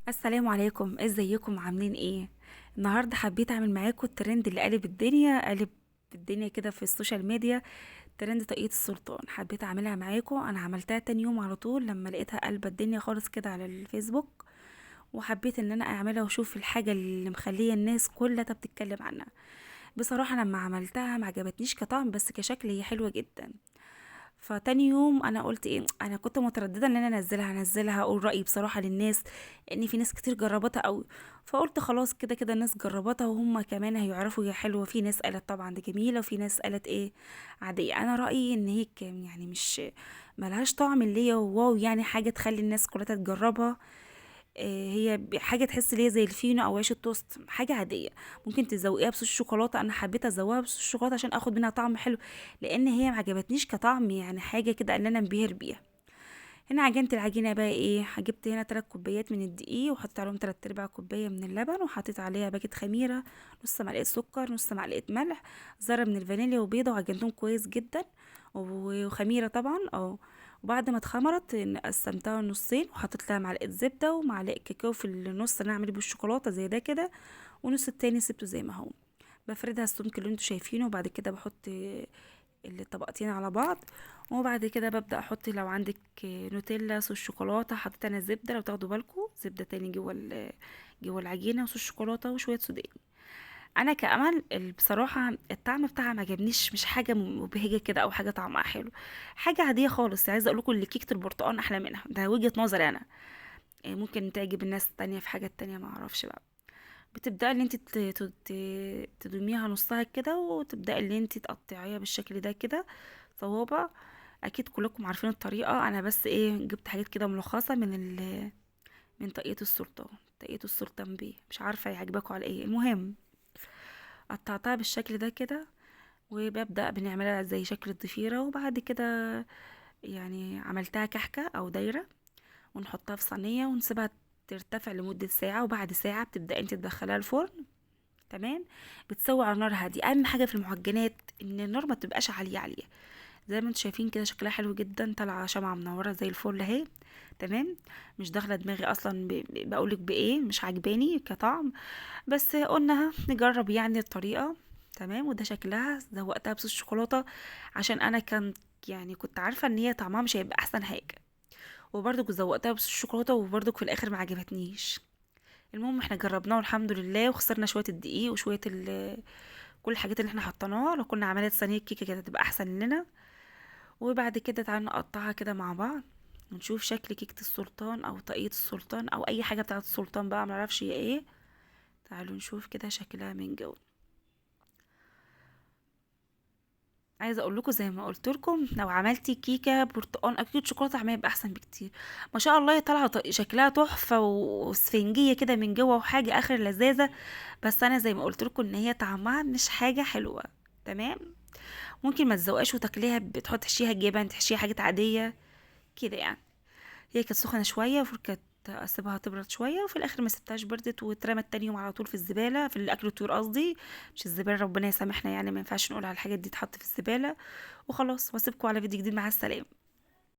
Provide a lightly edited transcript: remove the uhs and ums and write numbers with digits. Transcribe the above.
السلام عليكم، ازيكم عاملين ايه؟ النهارده حبيت اعمل معاكم الترند اللي قلب الدنيا كده في السوشيال ميديا. ترند طاقية السلطان، حبيت اعملها معاكم. انا عملتها تاني يوم على طول لما لقيتها قلبة الدنيا خالص كده على الفيسبوك، وحبيت ان انا اعملها واشوف الحاجة اللي مخلية الناس كلها بتتكلم عنها. بصراحة لما عملتها ما عجبتنيش كطعم، بس كشكل هي حلوة جدا. فتاني يوم انا قلت ايه، انا كنت متردده ان انا انزلها اقول رايي بصراحه للناس، لان في ناس كتير جربتها قوي. فقلت خلاص، كده كده الناس جربتها وهم كمان هيعرفوا هي حلوه. في ناس قالت طبعا دي جميله، وفي ناس قالت ايه، عاديه. انا رايي ان هي يعني مش ملهاش طعم اللي هي واو، يعني حاجه تخلي الناس كلها تجربها. هي حاجه تحس ليه زي الفينو او عيش التوست، حاجه عاديه. ممكن تزوقيها بصوص الشوكولاته، انا حبيت ازوقها بصوص الشوكولاته عشان اخد منها طعم حلو، لان هي ما عجبتنيش كطعم، يعني حاجه كده ان انا انبهر بيها. هنا عجنت العجينه بقى ايه، جبت هنا 3 كوبايات من الدقيق، وحطيت عليهم 3 ارباع كوبايه من اللبن، وحطيت عليها باكيت خميره، نص معلقه سكر، نص معلقه ملح، ذره من الفانيليا وبيضه، وعجنتهم كويس جدا. وخميره طبعا وبعد ما اتخمرت قسمتها نصين، وحطيت لها معلقه زبده ومعلقه كاكاو في النص، انا اعمل بالشوكولاته زي ده كده، ونص التاني سبته زي ما هو. بفردها السمك اللي انتوا شايفينه، وبعد كده بحط الطبقتين على بعض. وبعد كده ببدأ احط لو عندك نوتيلا، صوص شوكولاتة. حطيت انا الزبدة، لو تاخدوا بالكم زبدة تاني جوه العجينة، وصوص شوكولاتة وشوية سوداني. انا كأمل بصراحة الطعم بتاعها ما عجبنيش، مش حاجة مبهجة كده او حاجة طعمها حلو، حاجة عادية خالص. عايزة اقول لكم ان كيكة البرتقال احلى منها، ده وجهة نظري انا. ممكن تعجب الناس التانية في حاجات تانية، ما اعرفش بقى. بتبدأ ان انت تدوميها نصها كده، وتبدأ ان انت تقطعيها بالشكل ده كده صوابع. اكيد كلكم عارفين الطريقة، انا بس ايه جبت حاجات كده ملخصة من طاقية السلطان. طاقية السلطان بيه مش عارفة يعجبكم على ايه، المهم قطعتها بالشكل ده كده. وببدأ بنعملها زي شكل الضفيرة، وبعد كده يعني عملتها كحكة او دايرة، ونحطها في صينية ونسيبها ترتفع لمدة ساعة. وبعد ساعة بتبدأ انت تدخلها الفرن. تمام. بتسوي على نار هاديه. اهم حاجه في المعجنات ان النار ما تبقاش عاليه عاليه. زي ما انتم شايفين كده شكلها حلو جدا، طالعه شمعه منوره زي الفل اهي. تمام. مش داخله دماغي اصلا، بقولك بايه مش عجباني كطعم، بس قلنا نجرب يعني الطريقه. تمام. وده شكلها زوقتها بصوص شوكولاته، عشان انا يعني كنت عارفه ان هي طعمها مش هيبقى احسن حاجه، وبرضك زوقتها بصوص شوكولاته، وبرضك في الاخر ما عجبتنيش. المهم احنا جربناه والحمد لله، وخسرنا شويه الدقيق وشويه كل الحاجات اللي احنا حطيناها. لو كنا عملت صينيه كيكه كانت هتبقى احسن لنا. وبعد كده تعالوا نقطعها كده مع بعض، ونشوف شكل كيكه السلطان او طاقية السلطان او اي حاجه بتاعه السلطان بقى، معرفش هي ايه. تعالوا نشوف كده شكلها من جوه. عايزه اقول لكم زي ما قلت لكم، لو عملتي كيكه برتقال اكيد شوكولاته عمال يبقى احسن بكتير. ما شاء الله هي طالعه شكلها تحفه وسفنجيه كده من جوه، وحاجه اخر لذاذه. بس انا زي ما قلت لكم ان هي طعمها مش حاجه حلوه. تمام. ممكن ما تزوقش وتاكليها، بتحط تحشيها جبن، تحشيها حاجات عاديه كده يعني. هي كانت سخنه شويه، المفروض كانت اسيبها تبرد شويه، وفي الاخر ما سبتهاش بردت واترمت تاني يوم على طول في الزباله، في الاكل الطيور قصدي، مش الزباله، ربنا يسامحنا يعني، ما ينفعش نقول على الحاجات دي تحط في الزباله. وخلاص، واسيبكم على فيديو جديد، مع السلامه.